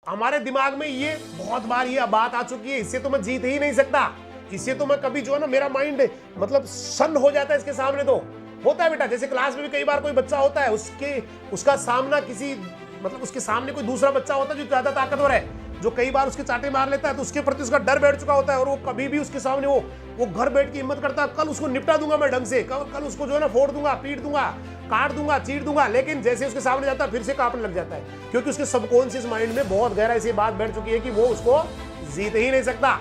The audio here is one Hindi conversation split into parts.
हमारे दिमाग में ये बहुत बार ये बात आ चुकी है, इससे तो मैं जीत ही नहीं सकता, इससे तो मैं कभी जो है ना मेरा माइंड मतलब सन हो जाता है इसके सामने। तो होता है बेटा, जैसे क्लास में भी कई बार कोई बच्चा होता है, उसका सामना किसी मतलब उसके सामने कोई दूसरा बच्चा होता है जो ज्यादा ताकतवर है, जो कई बार उसके चाटे मार लेता है, तो उसके प्रति उसका डर बैठ चुका होता है और वो कभी भी उसके सामने वो घर बैठ की हिम्मत करता है, कल उसको निपटा दूंगा मैं ढंग से, कल उसको जो है ना फोड़ दूंगा, पीट दूंगा, काट दूंगा, चीर दूंगा। लेकिन जैसे उसके सामने जाता है फिर से कांपने लग जाता है, क्योंकि उसके सबकॉन्शियस माइंड में बहुत गहराई से बात बैठ चुकी है कि वो उसको जीत ही नहीं सकता।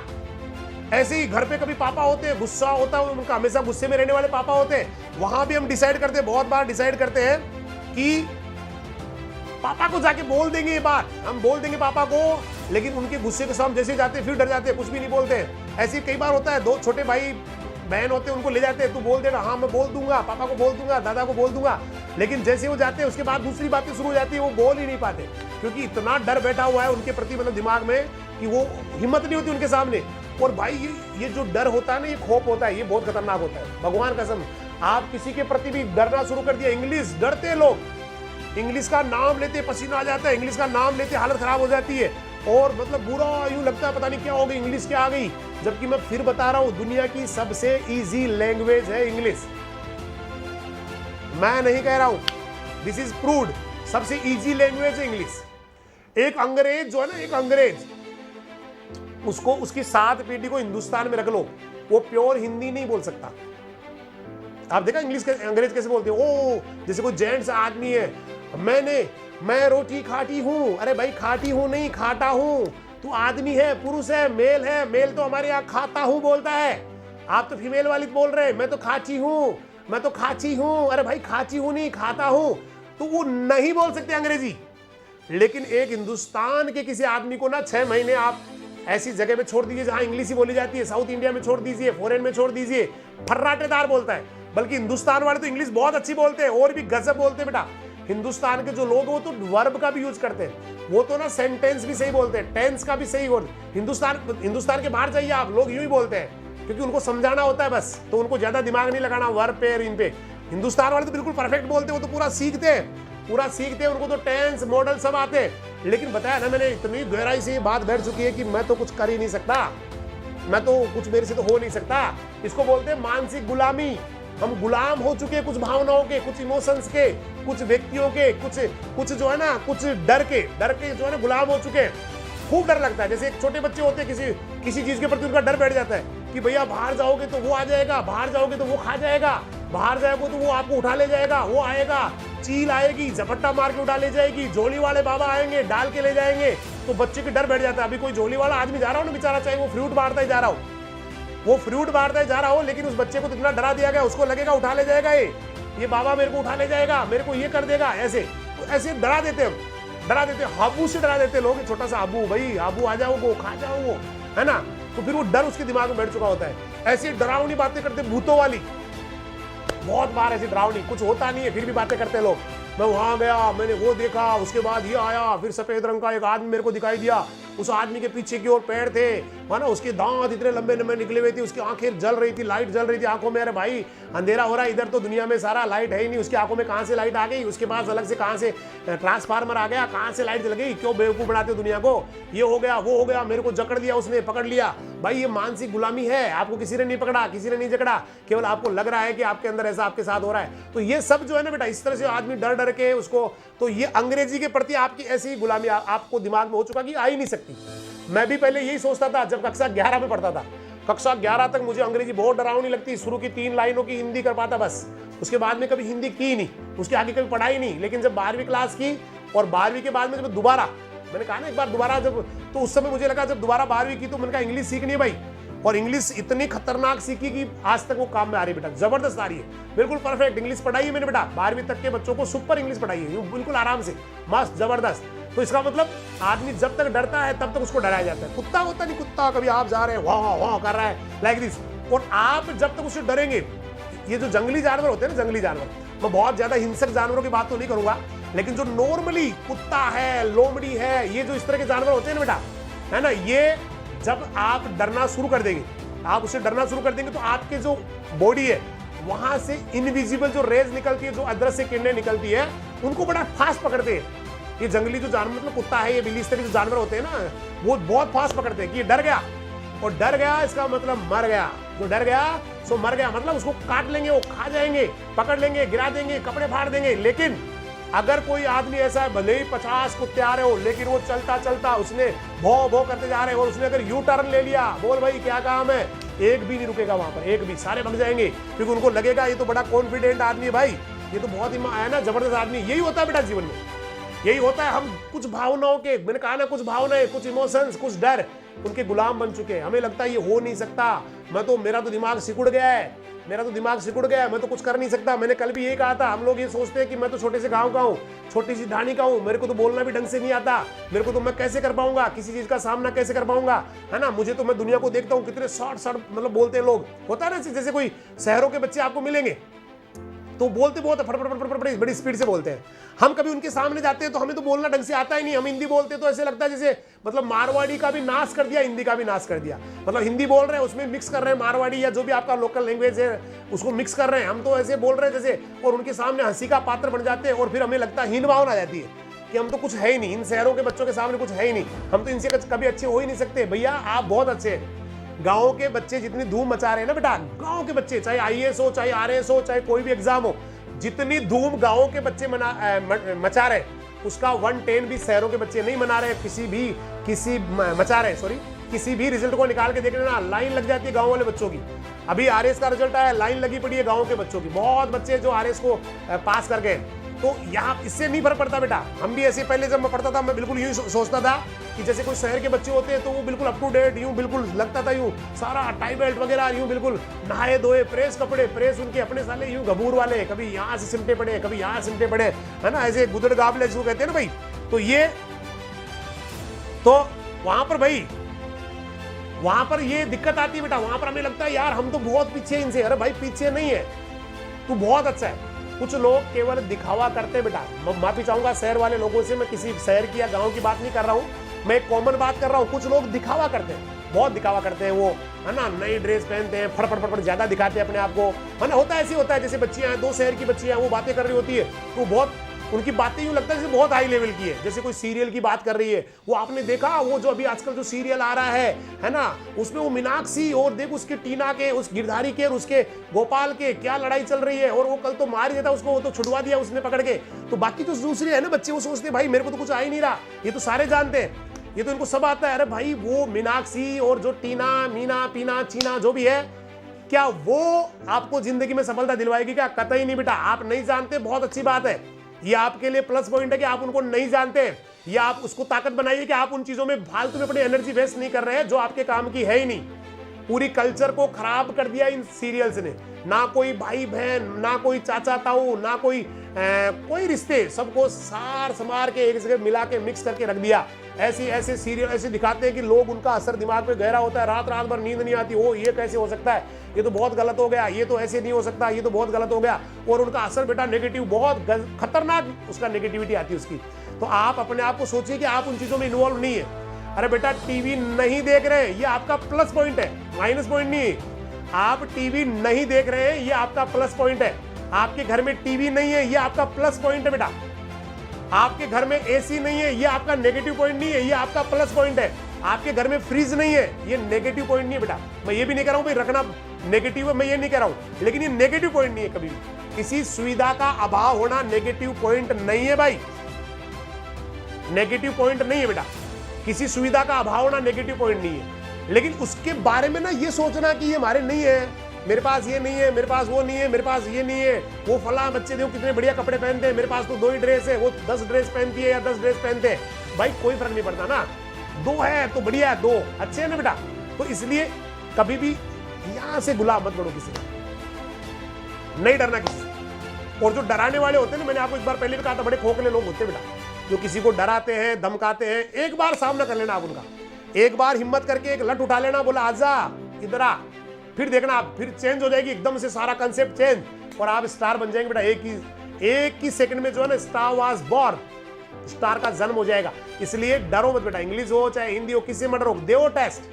ऐसे ही घर पे कभी पापा होते हैं, गुस्सा होता है उनका, हमेशा गुस्से में रहने वाले पापा होते हैं, वहां भी हम डिसाइड करते हैं, बहुत बार डिसाइड करते हैं कि पापा को जाके बोल देंगे ये बात, हम बोल देंगे पापा को, लेकिन उनके गुस्से के सामने जैसे जाते हैं फिर डर जाते हैं, कुछ भी नहीं बोलते हैं। ऐसे कई बार होता है, दो छोटे भाई बहन होते हैं, उनको ले जाते हैं, तू बोल देना, हाँ मैं बोल दूंगा, पापा को बोल दूंगा, दादा को बोल दूंगा, लेकिन जैसे वो जाते हैं उसके बाद दूसरी बातें शुरू हो जाती है, वो बोल ही नहीं पाते, क्योंकि इतना डर बैठा हुआ है उनके प्रति, मतलब दिमाग में, कि वो हिम्मत नहीं होती उनके सामने। और भाई ये जो डर होता है ना, ये खौफ होता है, ये बहुत खतरनाक होता है। भगवान कसम, आप किसी के प्रति भी डरना शुरू कर दिया, इंग्लिश डरते लोग, इंग्लिश का नाम लेते पसीना आ जाता है, इंग्लिश का नाम लेते हालत खराब हो जाती है, और मतलब बुरा यूं लगता है पता नहीं क्या हो गई, इंग्लिश क्या आ गई। जबकि मैं फिर बता रहा हूं, दुनिया की सबसे इजी लैंग्वेज है इंग्लिश, मैं नहीं कह रहा हूं, दिस इज प्रूव्ड, सबसे इजी लैंग्वेज है इंग्लिश। एक अंग्रेज जो है ना, एक अंग्रेज, उसको उसकी 7 पीढ़ी को हिंदुस्तान में रख लो, वो प्योर हिंदी नहीं बोल सकता। आप देखा इंग्लिश के अंग्रेज कैसे बोलते हैं, ओ जैसे कोई जेंट्स आदमी है, मैं रोटी खाटी हूं, अरे भाई खाटी हूं नहीं, खाटा हूं, तू आदमी है, पुरुष है, मेल तो हमारे यहाँ खाता हूं बोलता है, आप तो फीमेल वाली बोल रहे हैं, मैं तो खाची हूं, मैं तो खाची हूं, अरे भाई खाची हूं नहीं, खाता हूं, तो वो नहीं बोल सकते अंग्रेजी। लेकिन एक हिंदुस्तान के किसी आदमी को ना 6 महीने आप ऐसी जगह में छोड़ दीजिए जहां इंग्लिश ही बोली जाती है, साउथ इंडिया में छोड़ दीजिए, फॉरेन में छोड़ दीजिए, फर्राटेदार बोलता है। बल्कि हिंदुस्तान वाले तो इंग्लिश बहुत अच्छी बोलते हैं, और भी गजब बोलते हैं बेटा। हिंदुस्तान के जो लोग वो तो वर्ब का भी यूज करते हैं, वो तो ना सेंटेंस भी सही बोलते हैं, टेंस का भी सही बोलते। हिंदुस्तान के बाहर जाइए आप, लोग यूं ही बोलते हैं, क्योंकि उनको समझाना होता है बस, तो उनको ज्यादा दिमाग नहीं लगाना वर्ब पे और इन पे। हिंदुस्तान वाले तो बिल्कुल परफेक्ट बोलते हैं, वो तो पूरा सीखते हैं, उनको तो टेंस मॉडल सब आते हैं। लेकिन बताया ना मैंने, इतनी गहराई से ये बात बैठ चुकी है कि मैं तो कुछ कर ही नहीं सकता, मैं तो कुछ मेरे से तो हो नहीं सकता। इसको बोलते हैं मानसिक गुलामी। हम गुलाम हो चुके हैं कुछ भावनाओं के, कुछ इमोशंस के, कुछ व्यक्तियों के, कुछ जो है ना, कुछ डर के जो है ना गुलाम हो चुके हैं। खूब डर लगता है, जैसे एक छोटे बच्चे होते हैं, किसी चीज के प्रति उनका डर बैठ जाता है कि भैया बाहर जाओगे तो वो आ जाएगा, बाहर जाओगे तो वो खा जाएगा, बाहर जाओगे तो वो आपको उठा ले जाएगा, वो आएगा, चील आएगी, झपट्टा मार के उठा ले जाएगी, झोली वाले बाबा आएंगे, डाल के ले जाएंगे, तो बच्चे के डर बैठ जाता है। अभी कोई झोली वाला आदमी जा रहा हो ना बेचारा, चाहे वो फ्रूट बांटता ही जा रहा हो, लेकिन उस बच्चे को तो इतना डरा दिया गया, उसको लगेगा उठा ले जाएगा, ये बाबा मेरे को उठा ले जाएगा, मेरे को ये कर देगा, ऐसे डरा देते हैं, हाबू से डरा देते लोग, छोटा सा हाबू, भाई हाबू आ जाओ, खा जाओ, है ना, तो फिर वो डर उसके दिमाग में बैठ चुका होता है। ऐसी डरावनी बातें करते, भूतों वाली, बहुत बार ऐसी डरावनी, कुछ होता नहीं है फिर भी बातें करते लोग। मैं वहां गया, मैंने वो देखा, उसके बाद ये आया, फिर सफेद रंग का एक आदमी मेरे को दिखाई दिया, उस आदमी के पीछे की ओर पैर थे, है ना, उसके दांत इतने लंबे लंबे निकले हुए थे, उसकी आंखें जल रही थी, लाइट जल रही थी आंखों में। अरे भाई अंधेरा हो रहा है, इधर तो दुनिया में सारा लाइट है ही नहीं, उसकी आंखों में कहां से लाइट आ गई, उसके पास अलग से कहां से ट्रांसफार्मर आ गया, कहां से लाइट जल गई, क्यों बेवकूफ बनाते हो दुनिया को, ये हो गया वो हो गया, मेरे को जकड़ दिया उसने, पकड़ लिया। भाई ये मानसिक गुलामी है, आपको किसी ने नहीं पकड़ा, किसी ने नहीं जकड़ा, केवल आपको लग रहा है कि आपके अंदर ऐसा आपके साथ हो रहा है। तो ये सब जो है ना बेटा, इस तरह से आदमी डर डर के उसको, तो ये अंग्रेजी के प्रति आपकी ऐसी गुलामी आपको दिमाग में हो चुका कि आ ही नहीं सकती। मैं भी पहले यही सोचता था जब कक्षा 11 में पढ़ता था, कक्षा 11 तक मुझे अंग्रेजी बहुत डरावनी लगती, शुरू की 3 लाइनों की हिंदी कर पाता बस, उसके बाद में कभी हिंदी की नहीं, उसके आगे कभी पढ़ाई नहीं। लेकिन जब 12वीं क्लास की और 12वीं के बाद में जब दोबारा, मैंने कहा ना एक बार दोबारा जब, तो उस समय मुझे लगा जब दोबारा 12वीं की तो मैंने कहा इंग्लिश सीखनी है भाई, और इंग्लिश इतनी खतरनाक सीखी कि आज तक वो काम में आ रही है बेटा, जबरदस्त आ रही है, बिल्कुल परफेक्ट इंग्लिश पढ़ाई है मैंने बेटा, 12वीं तक के बच्चों को सुपर इंग्लिश पढ़ाई है, बिल्कुल आराम से, मस्त जबरदस्त। तो इसका मतलब आदमी जब तक डरता है तब तक उसको डराया जाता है। कुत्ता होता नहीं, कुत्ता कभी आप जा रहे हैं वाह वाह कर रहा है लाइक दिस, और आप जब तक उससे डरेंगे, ये जो जंगली जानवर होते हैं ना, जंगली जानवर, मैं बहुत ज्यादा हिंसक जानवरों की बात तो नहीं करूंगा, लेकिन जो नॉर्मली कुत्ता है, लोमड़ी है, ये जो इस तरह के जानवर होते हैं ना बेटा, है ना, ये जब आप डरना शुरू कर देंगे, आप उसे डरना शुरू कर देंगे, तो आपके जो बॉडी है वहां से इनविजिबल जो रेज निकलती है, जो अदृश्य किरणें निकलती है, उनको बड़ा फास्ट पकड़ते हैं, ये जंगली जो जानवर मतलब कुत्ता है, ये बिल्ली, इस तरह के जो जानवर होते हैं ना, वो बहुत फास्ट पकड़ते हैं कि ये डर गया, और डर गया इसका मतलब मर गया, जो डर गया सो मर गया, मतलब उसको काट लेंगे, वो खा जाएंगे, पकड़ लेंगे, गिरा देंगे, कपड़े फाड़ देंगे। लेकिन अगर कोई आदमी ऐसा है, भले ही 50 कुत्ते आ रहे हो, लेकिन वो चलता चलता उसने भौ भौ करते जा रहे हैं, और उसने अगर यू टर्न ले लिया, बोल भाई क्या काम है, एक भी नहीं रुकेगा वहां पर, एक भी, सारे भाग जाएंगे, क्योंकि उनको लगेगा ये तो बड़ा कॉन्फिडेंट आदमी है भाई, ये तो बहुत ही है ना जबरदस्त आदमी। यही होता है बेटा जीवन में, यही होता है। हम कुछ भावनाओं के, मैंने कहा ना, कुछ भावनाएं, कुछ इमोशंस, कुछ डर, उनके गुलाम बन चुके हैं। हमें लगता है ये हो नहीं सकता, मेरा तो दिमाग सिकुड़ गया है, मेरा तो दिमाग सिकुड़ गया है, मैं तो कुछ कर नहीं सकता। मैंने कल भी यही कहा था, हम लोग ये सोचते हैं कि मैं तो छोटे से गांव का हूँ, छोटी सी ढाणी का हूँ, मेरे को तो बोलना भी ढंग से नहीं आता, मेरे को तो मैं कैसे कर पाऊंगा, किसी चीज का सामना कैसे कर पाऊंगा, है ना। मुझे तो, मैं दुनिया को देखता हूँ कितने शॉर्ट मतलब बोलते हैं लोग, होता है ना, जैसे कोई शहरों के बच्चे आपको मिलेंगे तो बोलते बहुत फटफट बड़ी स्पीड से बोलते हैं। हम कभी उनके सामने जाते हैं तो हमें तो बोलना ढंग से आता ही नहीं, हम हिंदी बोलते तो ऐसे लगता है जैसे मतलब मारवाड़ी का भी नाश कर दिया, हिंदी का भी नाश कर दिया, मतलब हिंदी बोल रहे हैं उसमें मिक्स कर रहे हैं मारवाड़ी या जो भी आपका लोकल लैंग्वेज है उसको मिक्स कर रहे हैं, हम तो ऐसे बोल रहे हैं जैसे, और उनके सामने हंसी का पात्र बन जाते हैं, और फिर हमें लगता है हीन भावना आ जाती है कि हम तो कुछ है ही नहीं, इन शहरों के बच्चों के सामने कुछ है ही नहीं, हम तो इनसे कभी अच्छे हो ही नहीं सकते। भैया आप बहुत अच्छे हैं, गाँव के बच्चे जितनी धूम मचा रहे हैं ना बेटा, गाँव के बच्चे, चाहे IAS हो, चाहे RAS हो, चाहे कोई भी एग्जाम हो, जितनी धूम गांवों के बच्चे मचा रहे, उसका 110 भी शहरों के बच्चे नहीं मना रहे, किसी भी रिजल्ट को निकाल के देख लेना, लाइन लग जाती है गांव वाले बच्चों की। अभी RAS का रिजल्ट आया, लाइन लगी पड़ी है गांव के बच्चों की, बहुत बच्चे जो RAS को पास कर गए। तो यहाँ इससे नहीं फर्क पड़ता बेटा, हम भी ऐसे पहले जब मैं पढ़ता था, मैं बिल्कुल यूं सोचता था कि जैसे कोई शहर के बच्चे होते हैं तो वो बिल्कुल अप टू डेट, यूं बिल्कुल लगता था, यूं सारा टाई बेल्ट वगैरह, यूं बिल्कुल नहाए धोए, प्रेस कपड़े, प्रेस उनके अपने साले यूं घबूर वाले, कभी यहाँ से सिमटे पड़े, कभी यहाँ सिमटे पड़े, है ना, ऐसे गुदड़ गाबले जिसको कहते हैं ना भाई। तो ये तो वहां पर ये दिक्कत आती है बेटा, वहां पर हमें लगता है यार हम तो बहुत पीछे इनसे। अरे भाई पीछे नहीं है, तू बहुत अच्छा है। कुछ लोग केवल दिखावा करते हैं बेटा, मैं माफी चाहूंगा शहर वाले लोगों से, मैं किसी शहर की या गांव की बात नहीं कर रहा हूं, मैं एक कॉमन बात कर रहा हूं। कुछ लोग दिखावा करते हैं, बहुत दिखावा करते हैं, वो है ना, नई ड्रेस पहनते हैं, फटफट ज्यादा दिखाते हैं अपने आप को, है ना, होता है ऐसे होता है। जैसे बच्चियां हैं, 2 शहर की बच्चियां, वो बातें कर रही होती है तो बहुत उनकी बातें यूं लगता है जैसे बहुत हाई लेवल की है, जैसे कोई सीरियल की बात कर रही है। वो आपने देखा वो जो अभी आजकल जो सीरियल आ रहा है ना, उसमें वो मीनाक्षी और देख उसके टीना के, उस गिरधारी के और उसके गोपाल के क्या लड़ाई चल रही है, और वो कल तो मार ही देता उसको, वो तो छुड़वा दिया उसने पकड़ के। तो बाकी जो दूसरे है ना बच्चे, वो सोचते भाई मेरे को तो कुछ आ ही नहीं रहा, ये तो सारे जानते हैं, ये तो इनको सब आता है। अरे भाई वो मीनाक्षी और जो टीना, मीना, पीना, चीना जो भी है, क्या वो आपको जिंदगी में सफलता दिलवाएगी क्या? कतई नहीं बेटा। आप नहीं जानते, बहुत अच्छी बात है, ये आपके लिए प्लस पॉइंट है कि आप उनको नहीं जानते, या आप उसको ताकत बनाइए कि आप उन चीजों में फालतू में अपनी एनर्जी वेस्ट नहीं कर रहे हैं जो आपके काम की है ही नहीं। पूरी कल्चर को खराब कर दिया इन सीरियल्स ने, ना कोई भाई बहन, ना कोई चाचा ताऊ, ना कोई कोई रिश्ते, सबको सार समार के एक जगह मिला के मिक्स करके रख दिया। ऐसे सीरियल ऐसे दिखाते हैं कि लोग, उनका असर दिमाग पे गहरा होता है, रात रात भर नींद नहीं आती, ओ ये कैसे हो सकता है, ये तो बहुत गलत हो गया, ये तो ऐसे नहीं हो सकता, ये तो बहुत गलत हो गया, और उनका असर बेटा नेगेटिव, बहुत खतरनाक उसका नेगेटिविटी आती है उसकी। तो आप अपने आप को सोचिए कि आप उन चीजों में इन्वॉल्व नहीं है। अरे बेटा टीवी नहीं देख रहे हैं, ये आपका प्लस पॉइंट है, माइनस पॉइंट नहीं है। आप टीवी नहीं देख रहे हैं, ये आपका प्लस पॉइंट है। आपके घर में टीवी नहीं है, ये आपका प्लस पॉइंट है बेटा। आपके घर में एसी नहीं है, ये आपका नेगेटिव पॉइंट नहीं है, ये आपका प्लस पॉइंट है। आपके घर में फ्रिज नहीं है, ये नेगेटिव पॉइंट नहीं है बेटा। मैं ये भी नहीं कह रहा हूं भाई रखना नेगेटिव है, मैं ये नहीं कह रहा हूं, लेकिन ये नेगेटिव पॉइंट नहीं है कभी भी। किसी सुविधा का अभाव होना नेगेटिव पॉइंट नहीं है भाई, नेगेटिव पॉइंट नहीं है बेटा। किसी सुविधा का अभाव होना नेगेटिव पॉइंट नहीं है, लेकिन उसके बारे में ना ये सोचना कि ये हमारे नहीं है, मेरे पास ये नहीं है, मेरे पास वो नहीं है, मेरे पास ये नहीं है, वो फला बच्चे देखो कितने बढ़िया कपड़े पहनते हैं, मेरे पास तो 2 ही ड्रेस है, वो 10 ड्रेस पहनती है या 10 ड्रेस पहनते हैं, भाई कोई फर्क नहीं पड़ता ना। 2 है तो बढ़िया है, 2 अच्छे है ना बेटा। तो इसलिए कभी भी यहां से गुलाम मत बनो, किसी से नहीं डरना किसी से। और जो डराने वाले होते हैं ना, मैंने आपको एक बार पहले भी कहा था, बड़े खोखले लोग होते हैं बेटा, जो किसी को डराते हैं, धमकाते हैं। एक बार सामना कर लेना आप उनका, एक बार हिम्मत करके एक लट उठा लेना, बोला आजा इधर आ, फिर देखना आप, फिर चेंज हो जाएगी एकदम से सारा कंसेप्ट चेंज, और आप स्टार बन जाएंगे बेटा। एक ही सेकंड में जो है ना, स्टार वाज बॉर्न, स्टार का जन्म हो जाएगा। इसलिए डरो मत बेटा, इंग्लिश हो चाहे हिंदी हो, किसी में डरो, देवो टेस्ट,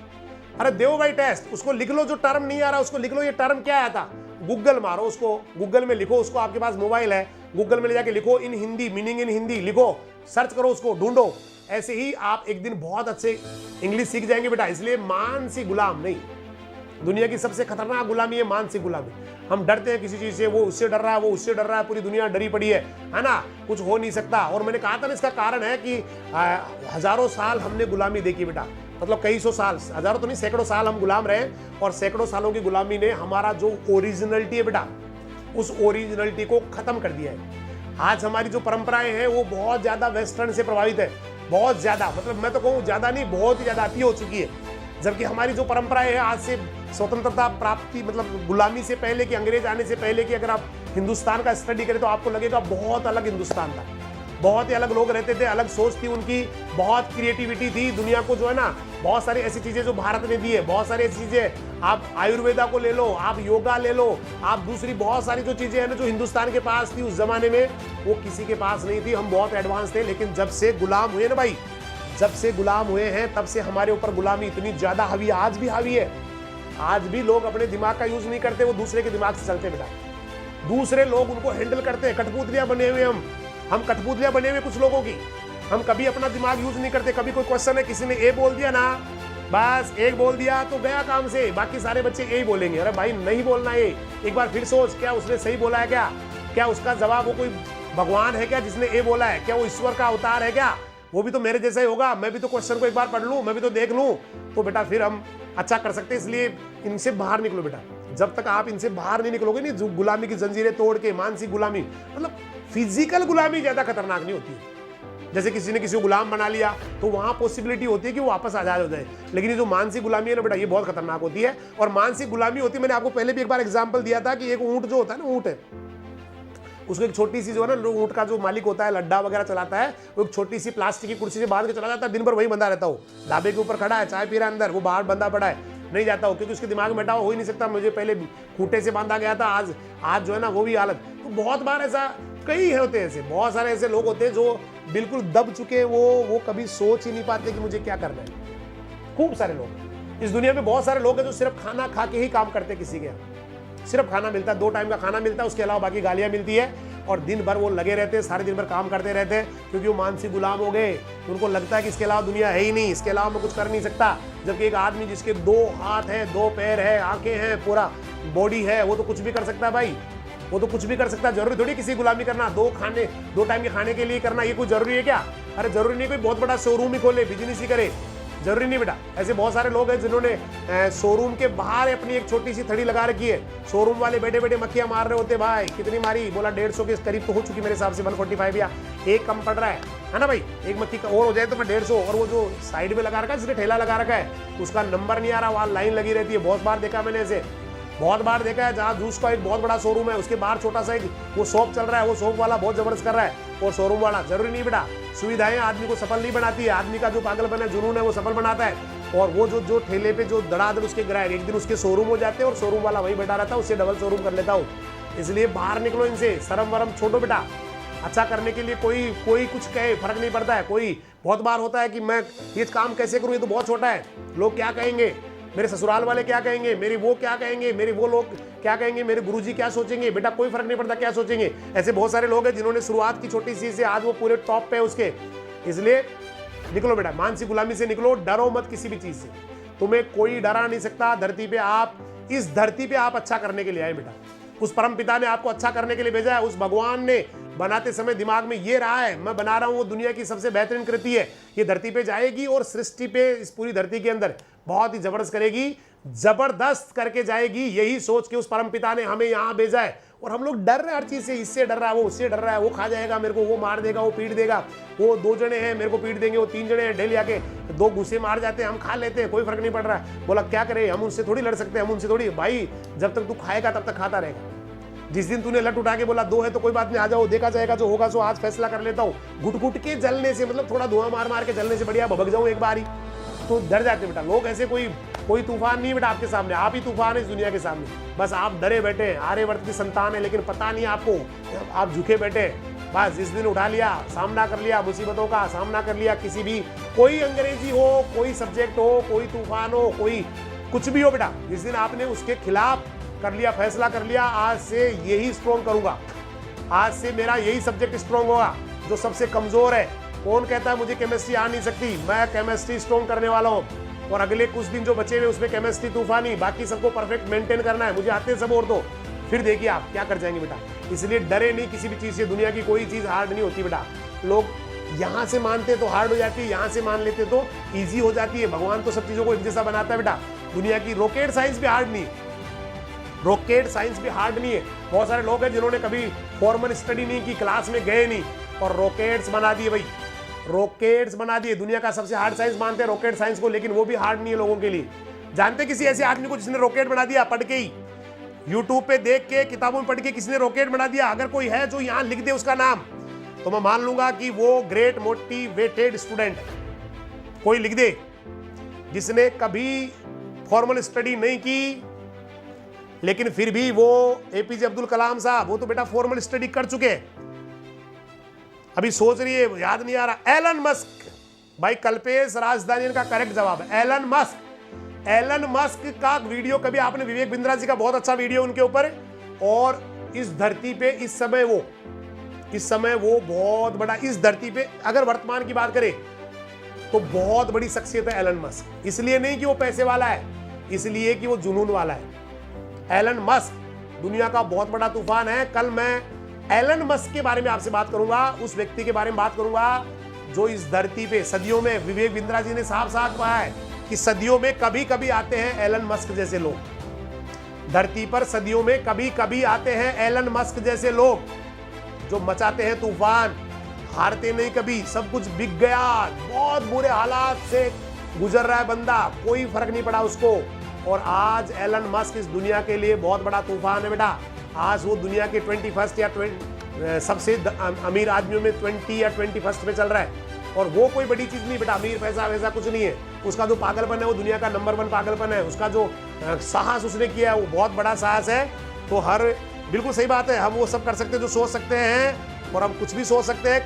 अरे देवो भाई टेस्ट, उसको लिख लो। जो टर्म नहीं आ रहा उसको लिख लो, ये टर्म क्या आया था, गूगल मारो उसको, गूगल में लिखो उसको, आपके पास मोबाइल है, गूगल में ले जाके लिखो इन हिंदी, मीनिंग इन हिंदी लिखो, सर्च करो उसको, ढूंढो। ऐसे ही आप एक दिन बहुत अच्छे इंग्लिश सीख जाएंगे बेटा। इसलिए मानसिक गुलाम नहीं, दुनिया की सबसे खतरनाक गुलामी है मानसिक गुलामी। हम डरते हैं किसी चीज से, वो उससे डर रहा है, वो उससे डर रहा है, पूरी दुनिया डरी पड़ी है ना, कुछ हो नहीं सकता। और मैंने कहा था ना, इसका कारण है कि हजारों साल हमने गुलामी देखी बेटा, मतलब कई सौ साल, हजारों तो नहीं सैकड़ों साल हम गुलाम रहे, और सैकड़ों सालों की गुलामी ने हमारा जो ओरिजिनलिटी है बेटा, उस ओरिजिनलिटी को खत्म कर दिया है। आज हमारी जो परंपराएं हैं वो बहुत ज्यादा वेस्टर्न से प्रभावित है, बहुत ज्यादा, मतलब मैं तो कहूँ ज्यादा नहीं, बहुत ही ज्यादा अति हो चुकी है। जबकि हमारी जो परंपराएं हैं आज से स्वतंत्रता प्राप्ति, मतलब गुलामी से पहले की, अंग्रेज आने से पहले की, अगर आप हिंदुस्तान का स्टडी करें तो आपको लगेगा बहुत अलग हिंदुस्तान था, बहुत ही अलग लोग रहते थे, अलग सोच थी उनकी, बहुत क्रिएटिविटी थी। दुनिया को जो है ना, बहुत सारी ऐसी चीजें जो भारत ने दी है, बहुत सारी ऐसी चीजें, आप आयुर्वेदा को ले लो, आप योगा ले लो, आप दूसरी बहुत सारी जो चीजें हैं ना जो हिंदुस्तान के पास थी उस जमाने में, वो किसी के पास नहीं थी। हम बहुत एडवांस थे। लेकिन जब से गुलाम हुए ना भाई, जब से गुलाम हुए हैं तब से हमारे ऊपर गुलामी इतनी ज्यादा हावी, आज भी हावी है। आज भी लोग अपने दिमाग का यूज नहीं करते, वो दूसरे के दिमाग से चलते बेटा। दूसरे लोग उनको हैंडल करते हैं। कठपुतलियां बने हुए हम कठपुतलियां बने हुए कुछ लोगों की। हम कभी अपना दिमाग यूज नहीं करते। कभी कोई क्वेश्चन है, किसी ने ए बोल दिया ना, बस एक बोल दिया तो गया काम से, बाकी सारे बच्चे ए ही बोलेंगे। अरे भाई नहीं बोलना है, एक बार फिर सोच, क्या उसने सही बोला है? क्या उसका जवाब वो कोई भगवान है क्या जिसने ए बोला है? क्या वो ईश्वर का अवतार है क्या? वो भी तो मेरे जैसा ही होगा। मैं भी तो क्वेश्चन को एक बार पढ़ लूं, मैं भी तो देख लूं, तो बेटा फिर हम अच्छा कर सकते हैं। इसलिए इनसे बाहर निकलो बेटा। जब तक आप इनसे बाहर नहीं निकलोगे नहीं, जो गुलामी की जंजीरें तोड़ के, मानसिक गुलामी, मतलब फिजिकल गुलामी ज्यादा खतरनाक नहीं होती है। जैसे किसी ने किसी को गुलाम बना लिया तो वहां पॉसिबिलिटी होती है कि वो वापस आजाद हो जाए। लेकिन ये जो मानसिक गुलामी है ना बेटा, ये बहुत खतरनाक होती है। और मानसिक गुलामी होती है, मैंने आपको पहले भी एक बार एग्जाम्पल दिया था कि एक ऊंट जो होता है ना, ऊंट है, उसको एक छोटी सी जो है ना, ऊंट का जो मालिक होता है, लड्डा वगैरह चलाता है, वो एक छोटी सी प्लास्टिक की कुर्सी से बांध के चला जाता है। दिन भर वही बंधा रहता हो, ढाबे के ऊपर खड़ा है, चाय पी रहा है अंदर, वो बाहर बंधा पड़ा है, नहीं जाता हो, क्योंकि उसके दिमाग में बैठा हो ही नहीं सकता, मुझे पहले खूंटे से बांधा गया था, आज जो है ना वो भी हालत। तो बहुत बार ऐसा कई होते हैं, ऐसे बहुत सारे ऐसे लोग होते हैं जो बिल्कुल दब चुके, वो कभी सोच ही नहीं पाते कि मुझे क्या करना है। खूब सारे लोग इस दुनिया में, बहुत सारे लोग हैं जो सिर्फ खाना खा के ही काम करते हैं। किसी के यहाँ सिर्फ खाना मिलता है, 2 टाइम का खाना मिलता है, उसके अलावा बाकी गालियां मिलती है, और दिन भर वो लगे रहते हैं, सारे दिन भर काम करते रहते हैं, क्योंकि वो मानसिक गुलाम हो गए। उनको लगता है कि इसके अलावा दुनिया है ही नहीं, इसके अलावा मैं कुछ कर नहीं सकता। जबकि एक आदमी जिसके 2 हाथ हैं, 2 पैर है, आंखें हैं, पूरा बॉडी है, वो तो कुछ भी कर सकता है भाई, वो तो कुछ भी कर सकता है। जरूरी थोड़ी किसी गुलामी करना, 2 टाइम के खाने के लिए करना, ये कुछ जरूरी है क्या? अरे जरूरी नहीं कोई बहुत बड़ा शोरूम ही खोले, बिजनेस ही करे, जरूरी नहीं बेटा। ऐसे बहुत सारे लोग हैं जिन्होंने शोरूम के बाहर अपनी एक छोटी सी थड़ी लगा रखी है। शोरूम वाले बैठे बैठे मक्खियां मार रहे होते, भाई कितनी मारी? बोला 150 के करीब तो हो चुकी मेरे हिसाब से, 145 या एक कम पड़ रहा है ना भाई। एक मक्खी और हो जाए तो मैं 150। और वो जो साइड में लगा रखा है, जिसने ठेला लगा रखा है, उसका नंबर नहीं आ रहा, वहाँ लाइन लगी रहती है। बहुत बार देखा मैंने ऐसे, बहुत बार देखा है। जहाँ जूस का एक बहुत बड़ा शोरूम है, उसके बाहर छोटा सा एक वो शॉप चल रहा है, वो शॉप वाला बहुत जबरदस्त कर रहा है, और शोरूम वाला। जरूरी नहीं बेटा, सुविधाएं आदमी को सफल नहीं बनाती है, आदमी का जो पागलपन है, जुनून है, वो सफल बनाता है। और वो जो ठेले पे जो धड़ाधड़ उसके ग्राहक एक दिन उसके शोरूम हो जाते हैं, और शोरूम वाला वही बैठा रहता है, उससे डबल शोरूम कर लेता हूँ। इसलिए बाहर निकलो इनसे, शर्म वरम छोड़ो बेटा। अच्छा करने के लिए कोई कुछ कहे फर्क नहीं पड़ता है। कोई बहुत बार होता है कि मैं ये काम कैसे करूँ, ये तो बहुत छोटा है, लोग क्या कहेंगे, मेरे ससुराल वाले क्या कहेंगे, मेरी वो क्या कहेंगे, मेरे वो लोग क्या कहेंगे, मेरे गुरुजी क्या सोचेंगे। बेटा कोई फर्क नहीं पड़ता क्या सोचेंगे। ऐसे बहुत सारे लोग हैं जिन्होंने शुरुआत की छोटी सी से, आज वो पूरे टॉप पे है उसके। इसलिए निकलो बेटा, मानसिक गुलामी से निकलो, डरो मत किसी भी चीज से, तुम्हें कोई डरा नहीं सकता। धरती पे आप, इस धरती पे आप अच्छा करने के लिए आए बेटा। उस परम पिता ने आपको अच्छा करने के लिए भेजा है। उस भगवान ने बनाते समय दिमाग में ये रहा है, मैं बना रहा हूं वो दुनिया की सबसे बेहतरीन कृति है, ये धरती पे जाएगी और सृष्टि पे, इस पूरी धरती के अंदर बहुत ही जबरदस्त करेगी, जबरदस्त करके जाएगी। यही सोच के उस परम पिता ने हमें यहाँ भेजा है। और हम लोग डर रहे हैं हर चीज से, इससे डर रहा है, वो उससे डर रहा है, वो खा जाएगा मेरे को, वो मार देगा, वो पीट देगा, वो 2 जने हैं मेरे को पीट देंगे, वो 3 जने हैं, डेली आके 2 घुसे मार जाते हैं, हम खा लेते हैं, कोई फर्क नहीं पड़ रहा है। बोला क्या करे, हम उनसे थोड़ी लड़ सकते हैं, हम उनसे थोड़ी। भाई जब तक तू खाएगा तब तक खाता रहेगा। जिस दिन तूने लट उठा के बोला 2 है तो कोई बात नहीं, आ जाओ, देखा जाएगा, जो होगा सो आज फैसला कर लेता हूँ, घुट घुट के जलने से, मतलब थोड़ा धुआं मार मार के जलने से बढ़िया भभक जाऊं एक बार ही, तो डर जाते बेटा लोग। ऐसे कोई तूफान नहीं बेटा आपके सामने, आप ही तूफान है इस दुनिया के सामने। बस आप डरे बैठे हैं, आर्यवर्त की संतान है, लेकिन पता नहीं आपको, आप झुके बैठे। बस जिस दिन उठा लिया, सामना कर लिया, मुसीबतों का सामना कर लिया, किसी भी, कोई अंग्रेजी हो, कोई सब्जेक्ट हो, कोई तूफान हो, कोई कुछ भी हो बेटा, जिस दिन आपने उसके खिलाफ कर लिया, फैसला कर लिया, आज से यही स्ट्रॉन्ग करूंगा, आज से मेरा यही सब्जेक्ट स्ट्रॉन्ग होगा, जो सबसे कमजोर है कौन कहता है मुझे केमिस्ट्री आ नहीं सकती? मैं केमिस्ट्री स्ट्रॉन्ग करने वाला हूँ और अगले कुछ दिन जो बचे हुए उसमें केमिस्ट्री तूफानी, बाकी सबको परफेक्ट मेंटेन करना है, मुझे आते हैं सब और तो फिर देखिए आप क्या कर जाएंगे बेटा। इसलिए डरे नहीं किसी भी चीज से, दुनिया की कोई चीज हार्ड नहीं होती बेटा। लोग यहाँ से मानते तो हार्ड हो जाती है, यहाँ से मान लेते तो ईजी हो जाती है। भगवान तो सब चीजों को एक जैसा बनाता है बेटा। दुनिया की रॉकेट साइंस भी हार्ड नहीं है, रॉकेट साइंस भी हार्ड नहीं है। बहुत सारे लोग हैं जिन्होंने कभी फॉर्मल स्टडी नहीं की, क्लास में गए नहीं और रॉकेट्स बना दिए भाई, रॉकेट्स बना दिए। दुनिया का सबसे हार्ड साइंस मानते हैं रॉकेट साइंस को, लेकिन वो भी हार्ड नहीं है लोगों के लिए। जानते किसी ऐसे आदमी को जिसने रॉकेट बना दिया? पढ़ के ही, यूट्यूब पे देख के, किताबों में पढ़ के किसी ने रॉकेट बना दिया? अगर कोई है जो यहाँ लिख दे उसका नाम, तो मैं मान लूंगा कि वो ग्रेट मोटिवेटेड स्टूडेंट है। कोई लिख दे जिसने कभी फॉर्मल स्टडी नहीं की, लेकिन फिर भी वो एपीजे अब्दुल कलाम साहब, वो तो बेटा फॉर्मल स्टडी कर चुके हैं। अभी सोच रही है, याद नहीं आ रहा। एलन मस्क भाई, कल्पेश राजधानी का करेक्ट जवाब है एलन मस्क। एलन मस्क का वीडियो कभी आपने, विवेक बिंद्रा जी का बहुत अच्छा वीडियो उनके ऊपर। और इस धरती पे इस समय वो बहुत बड़ा, इस धरती पे अगर वर्तमान की बात करें तो बहुत बड़ी शख्सियत है एलन मस्क। इसलिए नहीं कि वो पैसे वाला है, इसलिए कि वो जुनून वाला है। एलन मस्क दुनिया का बहुत बड़ा तूफान है। कल मैं एलन मस्क के बारे में आपसे बात करूंगा, उस व्यक्ति के बारे में बात करूंगा जो इस धरती पे सदियों में, विवेक बिंद्रा जी ने साफ साफ कहा है कि सदियों में कभी कभी आते हैं एलन मस्क जैसे लोग। धरती पर सदियों में कभी कभी आते हैं एलन मस्क जैसे लोग जो मचाते हैं तूफान, हारते नहीं कभी। सब कुछ बिक गया, बहुत बुरे हालात से गुजर रहा है बंदा, कोई फर्क नहीं पड़ा उसको। और आज एलन मस्क इस दुनिया के लिए बहुत बड़ा तूफान है बेटा। आज वो दुनिया के 21 या सबसे अमीर आदमियों में 20 या 21 पे चल रहा है। और वो कोई बड़ी चीज नहीं बेटा, अमीर पैसा वैसा कुछ नहीं है। उसका जो पागलपन है वो दुनिया का नंबर 1 पागलपन है। उसका जो साहस उसने किया है वो बहुत बड़ा साहस है। तो बिल्कुल सही बात है, हम वो सब कर सकते हैं जो सोच सकते हैं, और हम कुछ भी सोच सकते हैं।